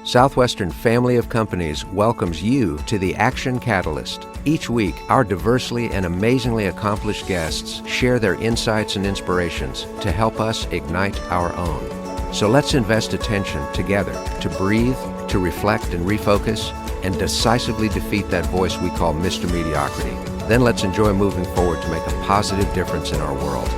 Southwestern Family of Companies welcomes you to the Action Catalyst. Each week, our diversely and amazingly accomplished guests share their insights and inspirations to help us ignite our own. So let's invest attention together to breathe, to reflect and refocus, and decisively defeat that voice we call Mr. Mediocrity. Then let's enjoy moving forward to make a positive difference in our world.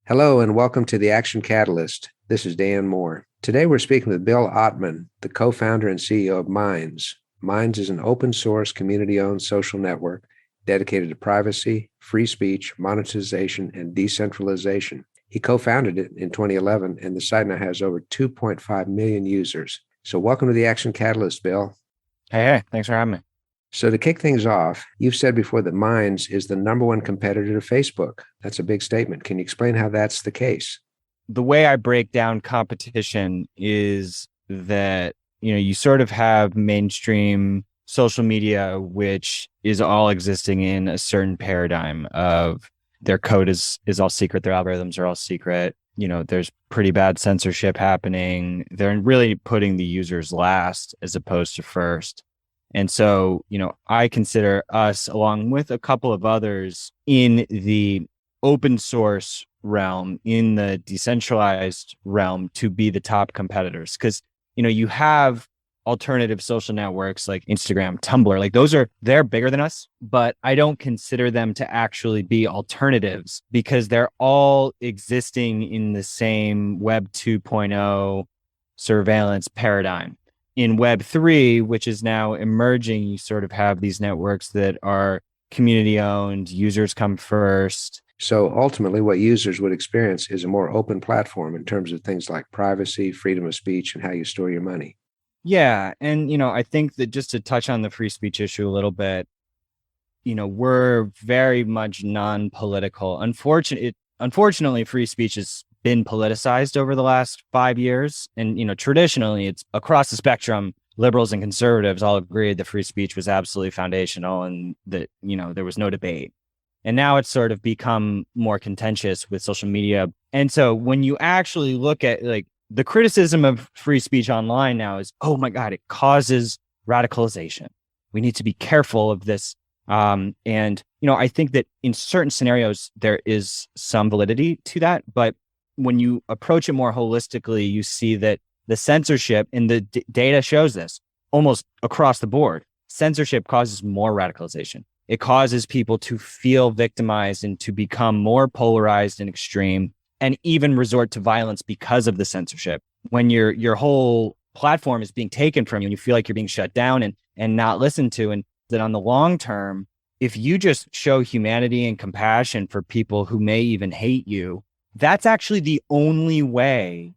Hello and welcome to the Action Catalyst. This is Dan Moore. Today we're speaking with Bill Ottman, the co-founder and CEO of Minds. Minds is an open source, community-owned social network dedicated to privacy, free speech, monetization, and decentralization. He co-founded it in 2011, and the site now has over 2.5 million users. So welcome to the Action Catalyst, Bill. Hey, thanks for having me. So to kick things off, you've said before that Minds is the number one competitor to Facebook. That's a big statement. Can you explain how that's the case? The way I break down competition is that, you sort of have mainstream social media, which is all existing in a certain paradigm of their code is all secret. Their algorithms are all secret. There's pretty bad censorship happening. They're really putting the users last as opposed to first. And so, I consider us, along with a couple of others in the open source realm, in the decentralized realm, to be the top competitors. Because, you have alternative social networks like Instagram, Tumblr, like they're bigger than us, but I don't consider them to actually be alternatives because they're all existing in the same Web 2.0 surveillance paradigm. In Web 3, which is now emerging, you sort of have these networks that are community owned, users come first. So ultimately, what users would experience is a more open platform in terms of things like privacy, freedom of speech, and how you store your money. Yeah. And, I think that just to touch on the free speech issue a little bit, we're very much non-political. Unfortunately, free speech has been politicized over the last 5 years. And, traditionally, it's across the spectrum. Liberals and conservatives all agreed that free speech was absolutely foundational and that, there was no debate. And now it's sort of become more contentious with social media. And so when you actually look at the criticism of free speech online now is, oh my God, it causes radicalization. We need to be careful of this. And, I think that in certain scenarios, there is some validity to that. But when you approach it more holistically, you see that the censorship, and the data shows this almost across the board, censorship causes more radicalization. It causes people to feel victimized and to become more polarized and extreme, and even resort to violence because of the censorship. When your whole platform is being taken from you and you feel like you're being shut down and not listened to, and that on the long term, if you just show humanity and compassion for people who may even hate you, that's actually the only way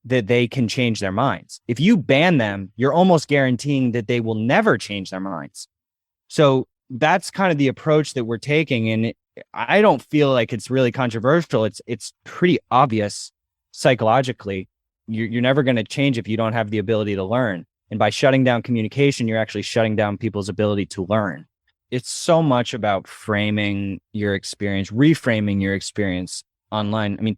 that they can change their minds. If you ban them, you're almost guaranteeing that they will never change their minds. So that's kind of the approach that we're taking. And I don't feel like it's really controversial. It's pretty obvious psychologically. You're never going to change if you don't have the ability to learn. And by shutting down communication, you're actually shutting down people's ability to learn. It's so much about framing your experience, reframing your experience online. I mean,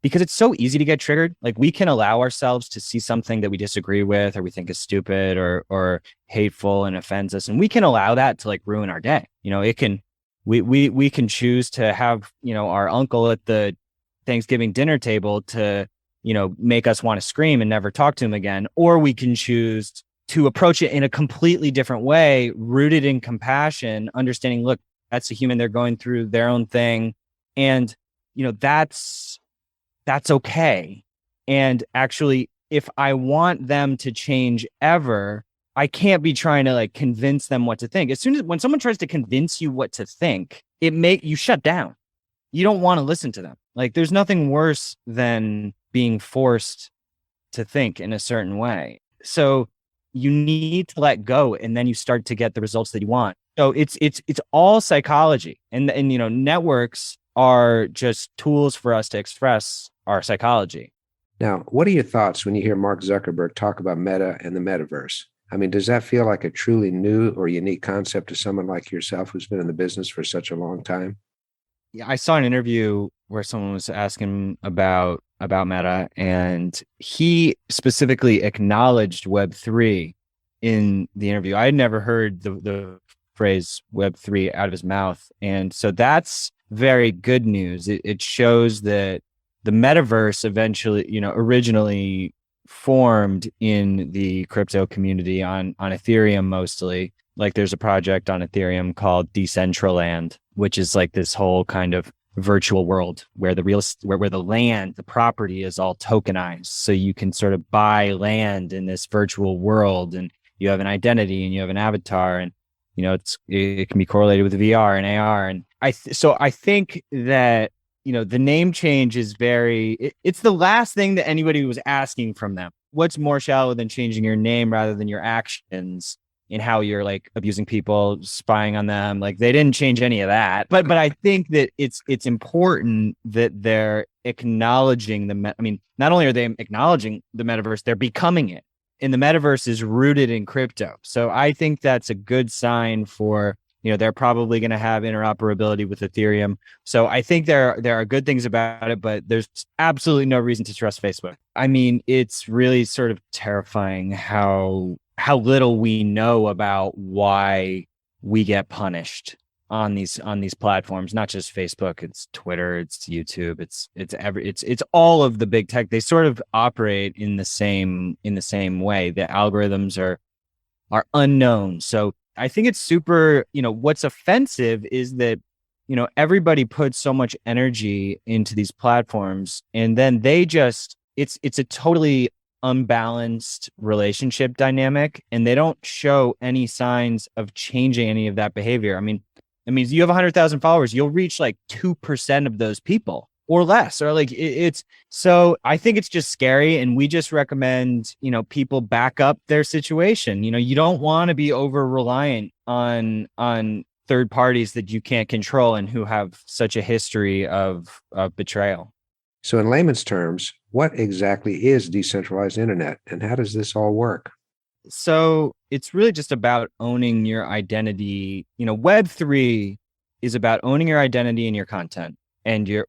because it's so easy to get triggered. Like, we can allow ourselves to see something that we disagree with, or we think is stupid or hateful and offends us. And we can allow that to ruin our day. We can choose to have, our uncle at the Thanksgiving dinner table to, make us want to scream and never talk to him again. Or we can choose to approach it in a completely different way, rooted in compassion, understanding, look, that's a human, they're going through their own thing. And, that's okay. And actually, if I want them to change ever, I can't be trying to convince them what to think. When someone tries to convince you what to think, you shut down. You don't want to listen to them. There's nothing worse than being forced to think in a certain way. So you need to let go, and then you start to get the results that you want. So it's all psychology, and networks are just tools for us to express our psychology. Now, what are your thoughts when you hear Mark Zuckerberg talk about Meta and the Metaverse? I mean, does that feel like a truly new or unique concept to someone like yourself who's been in the business for such a long time? Yeah, I saw an interview where someone was asking about Meta, and he specifically acknowledged Web3 in the interview. I had never heard the phrase Web3 out of his mouth, and so that's very good news. It shows that the metaverse eventually, originally formed in the crypto community on Ethereum mostly. Like there's a project on Ethereum called Decentralized, which is like this whole kind of virtual world where where the land, the property is all tokenized. So you can sort of buy land in this virtual world, and you have an identity and you have an avatar, and it can be correlated with VR and AR. And I think that the name change is it's the last thing that anybody was asking from them. What's more shallow than changing your name rather than your actions in how you're like abusing people, spying on them? Like they didn't change any of that. But I think that it's important that they're acknowledging not only are they acknowledging the metaverse, they're becoming it. And the metaverse is rooted in crypto. So I think that's a good sign for, they're probably going to have interoperability with Ethereum. So I think there are good things about it, but there's absolutely no reason to trust Facebook. I mean, it's really sort of terrifying how little we know about why we get punished on these platforms. Not just Facebook, it's Twitter, it's YouTube, it's all of the big tech. They sort of operate in the same way. The algorithms are unknown. So I think it's super, what's offensive is that, everybody puts so much energy into these platforms, and then they just, it's a totally unbalanced relationship dynamic, and they don't show any signs of changing any of that behavior. I mean, you have 100,000 followers, you'll reach like 2% of those people or less, or like it's so I think it's just scary. And we just recommend, people back up their situation. You don't want to be over reliant on third parties that you can't control and who have such a history of betrayal. So in layman's terms, what exactly is decentralized internet, and how does this all work? So it's really just about owning your identity. Web3 is about owning your identity and your content and your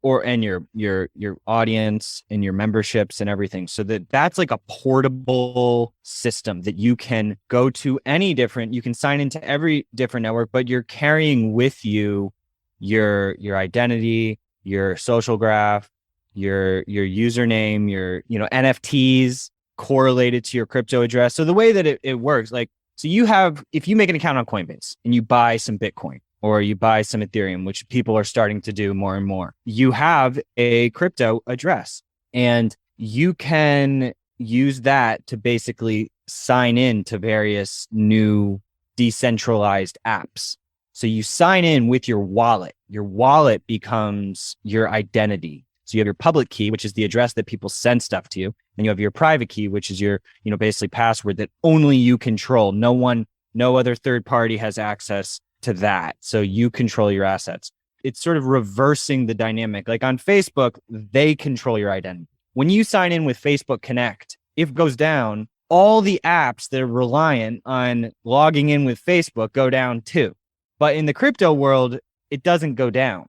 audience and your memberships and everything. So that's like a portable system that you can go to you can sign into every different network, but you're carrying with you your identity, your social graph, your username, your NFTs correlated to your crypto address. So the way that it works, if you make an account on Coinbase and you buy some Bitcoin or you buy some Ethereum, which people are starting to do more and more, you have a crypto address, and you can use that to basically sign in to various new decentralized apps. So you sign in with your wallet. Your wallet becomes your identity. So you have your public key, which is the address that people send stuff to you. And you have your private key, which is your, basically password that only you control. No other third party has access to that. So you control your assets. It's sort of reversing the dynamic. Like on Facebook, they control your identity. When you sign in with Facebook Connect, if it goes down, all the apps that are reliant on logging in with Facebook go down too. But in the crypto world, it doesn't go down.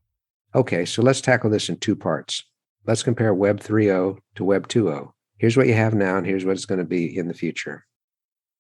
Okay, so let's tackle this in two parts. Let's compare Web 3.0 to Web 2.0. Here's what you have now, and here's what it's going to be in the future.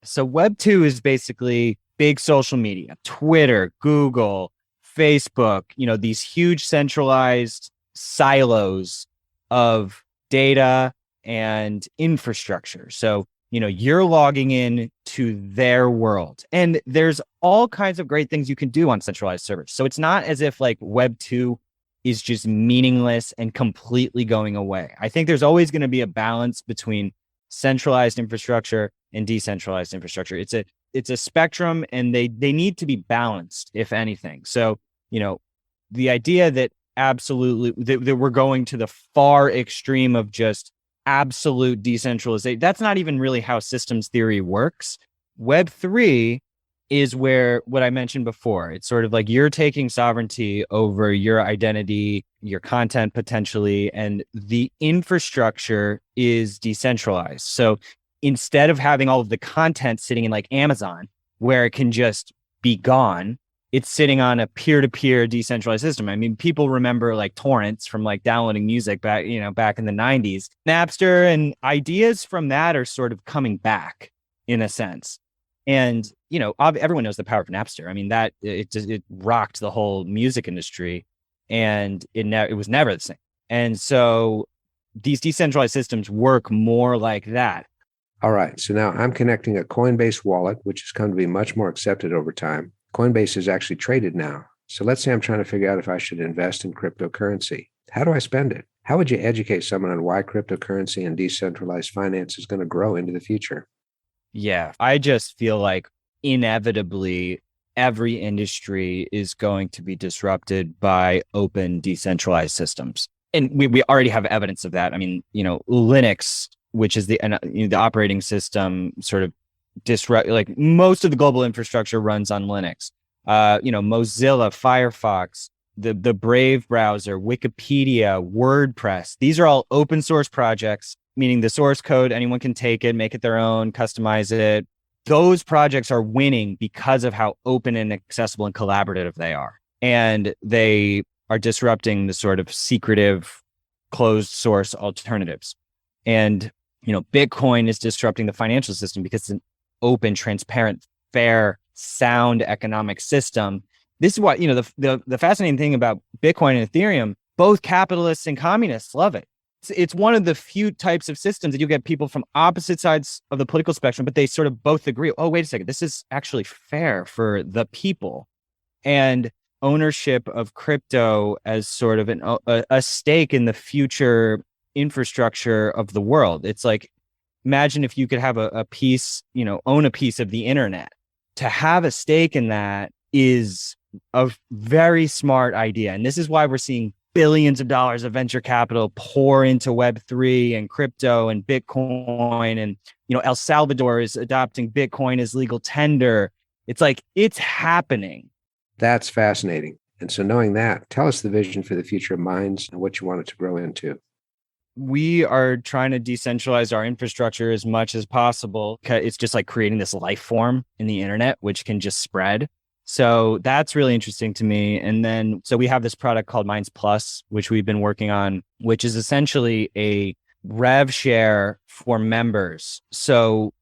So Web 2 is basically big social media, Twitter, Google, Facebook, these huge centralized silos of data and infrastructure. So, you're logging in to their world, and there's all kinds of great things you can do on centralized servers. So it's not as if like Web 2 is just meaningless and completely going away. I think there's always going to be a balance between centralized infrastructure and decentralized infrastructure. It's a spectrum, and they need to be balanced, if anything. So, the idea that that we're going to the far extreme of just absolute decentralization, that's not even really how systems theory works. Web 3 is where, what I mentioned before, it's sort of like you're taking sovereignty over your identity, your content potentially, and the infrastructure is decentralized. So instead of having all of the content sitting in like Amazon, where it can just be gone it's sitting on a peer-to-peer decentralized system. I mean, people remember like torrents from like downloading music back, back in the 90s. Napster and ideas from that are sort of coming back in a sense. And, everyone knows the power of Napster. I mean, that it rocked the whole music industry, and it was never the same. And so these decentralized systems work more like that. All right. So now I'm connecting a Coinbase wallet, which has come to be much more accepted over time. Coinbase is actually traded now. So let's say I'm trying to figure out if I should invest in cryptocurrency. How do I spend it? How would you educate someone on why cryptocurrency and decentralized finance is going to grow into the future? Yeah, I just feel like inevitably every industry is going to be disrupted by open decentralized systems. And we already have evidence of that. I mean, Linux, which is the operating system, sort of disrupt, like most of the global infrastructure runs on Linux. Mozilla, Firefox, the Brave browser, Wikipedia, WordPress. These are all open source projects, meaning the source code, anyone can take it, make it their own, customize it. Those projects are winning because of how open and accessible and collaborative they are. And they are disrupting the sort of secretive, closed source alternatives. And, Bitcoin is disrupting the financial system because it's an open, transparent, fair, sound economic system. This is what, the fascinating thing about Bitcoin and Ethereum, both capitalists and communists love it. It's one of the few types of systems that you get people from opposite sides of the political spectrum, but they sort of both agree, oh, wait a second, this is actually fair for the people. And ownership of crypto as sort of a stake in the future infrastructure of the world. It's like, imagine if you could have a piece, own a piece of the internet. To have a stake in that is a very smart idea. And this is why we're seeing billions of dollars of venture capital pour into Web3 and crypto and Bitcoin. And, El Salvador is adopting Bitcoin as legal tender. It's like, it's happening. That's fascinating. And so knowing that, tell us the vision for the future of Minds and what you want it to grow into. We are trying to decentralize our infrastructure as much as possible. It's just like creating this life form in the internet, which can just spread. So that's really interesting to me. And then, so we have this product called Minds Plus, which we've been working on, which is essentially a rev share for members. So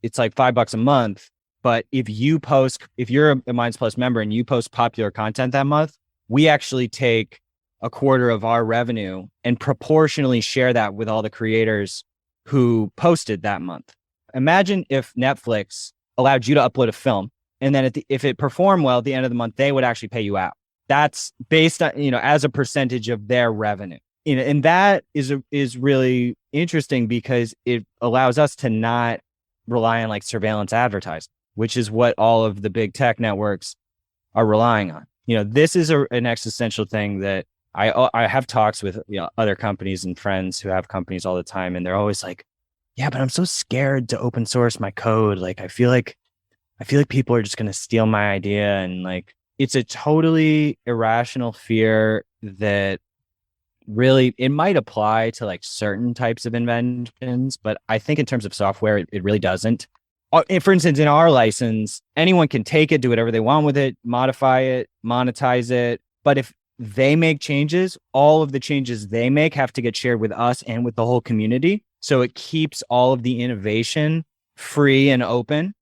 it's like $5 a month. But if you're a Minds Plus member and you post popular content that month, we actually take a quarter of our revenue and proportionally share that with all the creators who posted that month. Imagine if Netflix allowed you to upload a film, and then if it performed well at the end of the month, they would actually pay you out. That's based on, as a percentage of their revenue. And that is really interesting because it allows us to not rely on like surveillance advertising, which is what all of the big tech networks are relying on. This is an existential thing that I have talks with other companies and friends who have companies all the time, and they're always like, "Yeah, but I'm so scared to open source my code. Like, I feel like people are just going to steal my idea." And like, it's a totally irrational fear that really it might apply to like certain types of inventions, but I think in terms of software, it really doesn't. For instance, in our license, anyone can take it, do whatever they want with it, modify it, monetize it. But if they make changes, all of the changes they make have to get shared with us and with the whole community. So it keeps all of the innovation free and open.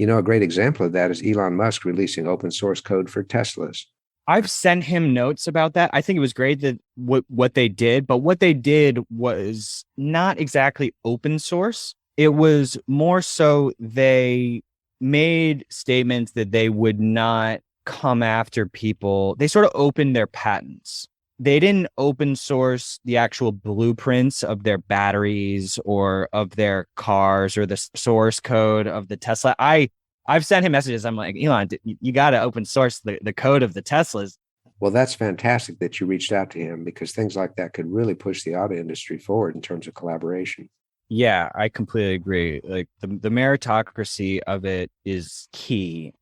A great example of that is Elon Musk releasing open source code for Teslas. I've sent him notes about that. I think it was great that what they did, but what they did was not exactly open source. It was more so they made statements that they would not come after people. They sort of opened their patents. They didn't open source the actual blueprints of their batteries or of their cars or the source code of the Tesla. I've sent him messages. I'm like, Elon, you got to open source the code of the Teslas. Well, that's fantastic that you reached out to him, because things like that could really push the auto industry forward in terms of collaboration. Yeah, I completely agree. Like the meritocracy of it is key.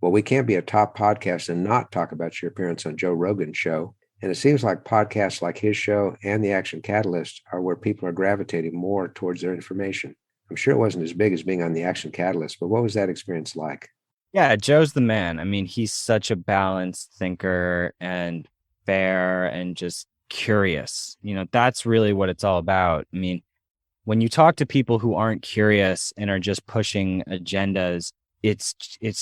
Well, we can't be a top podcast and not talk about your appearance on Joe Rogan's show. And it seems like podcasts like his show and the Action Catalyst are where people are gravitating more towards their information. I'm sure it wasn't as big as being on the Action Catalyst, but what was that experience like? Yeah, Joe's the man. I mean, he's such a balanced thinker and fair and just curious. That's really what it's all about. I mean, when you talk to people who aren't curious and are just pushing agendas, it's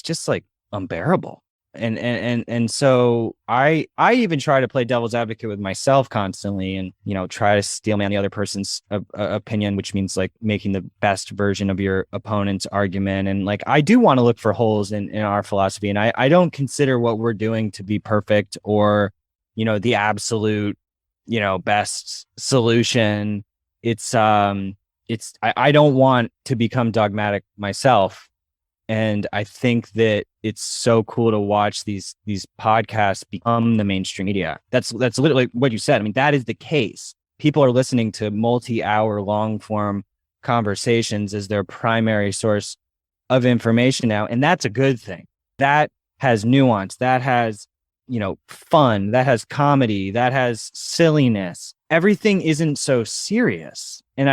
just like unbearable. And so I even try to play devil's advocate with myself constantly, and try to steel man the other person's opinion, which means like making the best version of your opponent's argument. And like I do want to look for holes in our philosophy, and I don't consider what we're doing to be perfect or the absolute best solution. I don't want to become dogmatic myself. And I think that it's so cool to watch these podcasts become the mainstream media. That's literally what you said. I mean, that is the case. People are listening to multi-hour long form conversations as their primary source of information now. And that's a good thing. That has nuance, that has, fun, that has comedy, that has silliness. Everything isn't so serious. And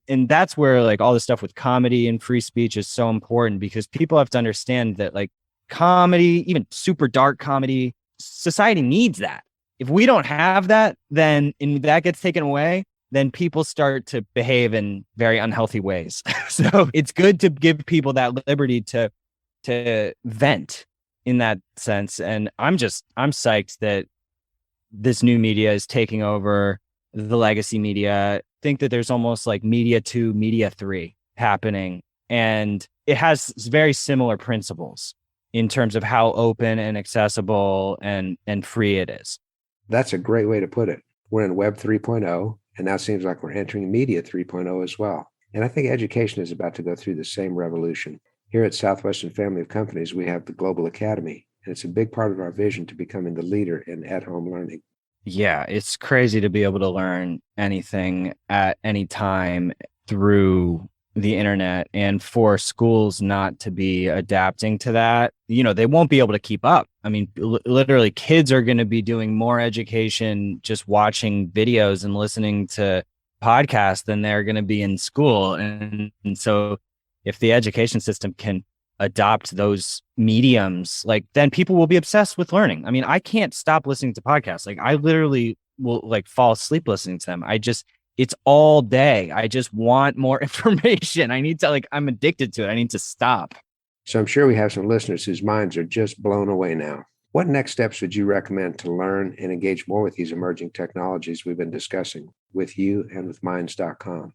and that's where like all the stuff with comedy and free speech is so important, because people have to understand that like comedy, even super dark comedy, society needs that. If we don't have that, then that gets taken away, then people start to behave in very unhealthy ways. So it's good to give people that liberty to vent in that sense. And I'm psyched that this new media is taking over the legacy media. I think that there's almost like media 2, media 3 happening. And it has very similar principles in terms of how open and accessible and free it is. That's a great way to put it. We're in Web 3.0, and now it seems like we're entering Media 3.0 as well. And I think education is about to go through the same revolution. Here at Southwestern Family of Companies, we have the Global Academy, and it's a big part of our vision to becoming the leader in at-home learning. Yeah, it's crazy to be able to learn anything at any time through the internet, and for schools not to be adapting to that, they won't be able to keep up. I mean, literally kids are going to be doing more education just watching videos and listening to podcasts than they're going to be in school. And so if the education system can adopt those mediums, like then people will be obsessed with learning. I mean, I can't stop listening to podcasts. Like I literally will like fall asleep listening to them. It's all day. I just want more information. I'm addicted to it. I need to stop. So I'm sure we have some listeners whose minds are just blown away now. What next steps would you recommend to learn and engage more with these emerging technologies we've been discussing with you and with Minds.com?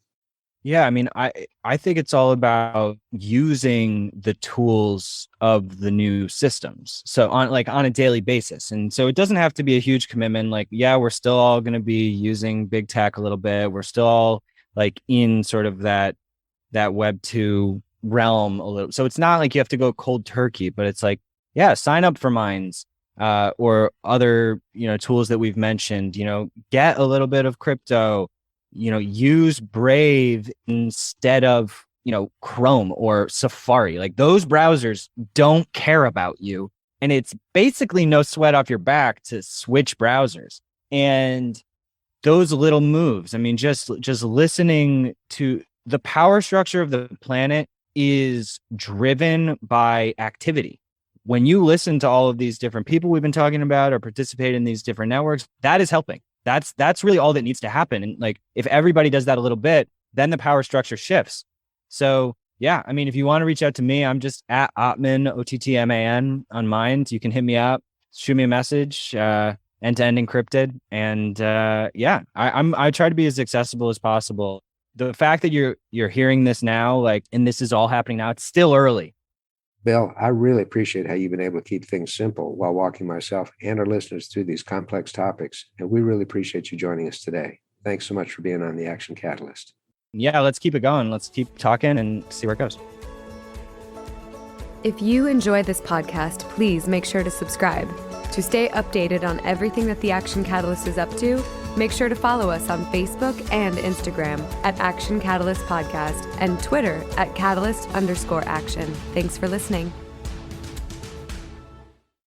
Yeah, I mean, I think it's all about using the tools of the new systems. So on a daily basis. And so it doesn't have to be a huge commitment. Like, yeah, we're still all going to be using big tech a little bit. We're still all like in sort of that Web 2 realm a little. So it's not like you have to go cold turkey, but it's like, yeah, sign up for Minds or other, tools that we've mentioned, get a little bit of crypto. Use Brave instead of, Chrome or Safari. Like those browsers don't care about you. And it's basically no sweat off your back to switch browsers. And those little moves, I mean, just listening to the power structure of the planet is driven by activity. When you listen to all of these different people we've been talking about or participate in these different networks, that is helping. That's really all that needs to happen. And like, if everybody does that a little bit, then the power structure shifts. So yeah, I mean, if you want to reach out to me, I'm just at Ottman, Ottman on Mind. You can hit me up, shoot me a message, end-to-end encrypted. And yeah, I try to be as accessible as possible. The fact that you're hearing this now, like, and this is all happening now, it's still early. Bill, I really appreciate how you've been able to keep things simple while walking myself and our listeners through these complex topics. And we really appreciate you joining us today. Thanks so much for being on the Action Catalyst. Yeah, let's keep it going. Let's keep talking and see where it goes. If you enjoy this podcast, please make sure to subscribe. To stay updated on everything that the Action Catalyst is up to, make sure to follow us on Facebook and Instagram at Action Catalyst Podcast and Twitter at Catalyst_Action. Thanks for listening.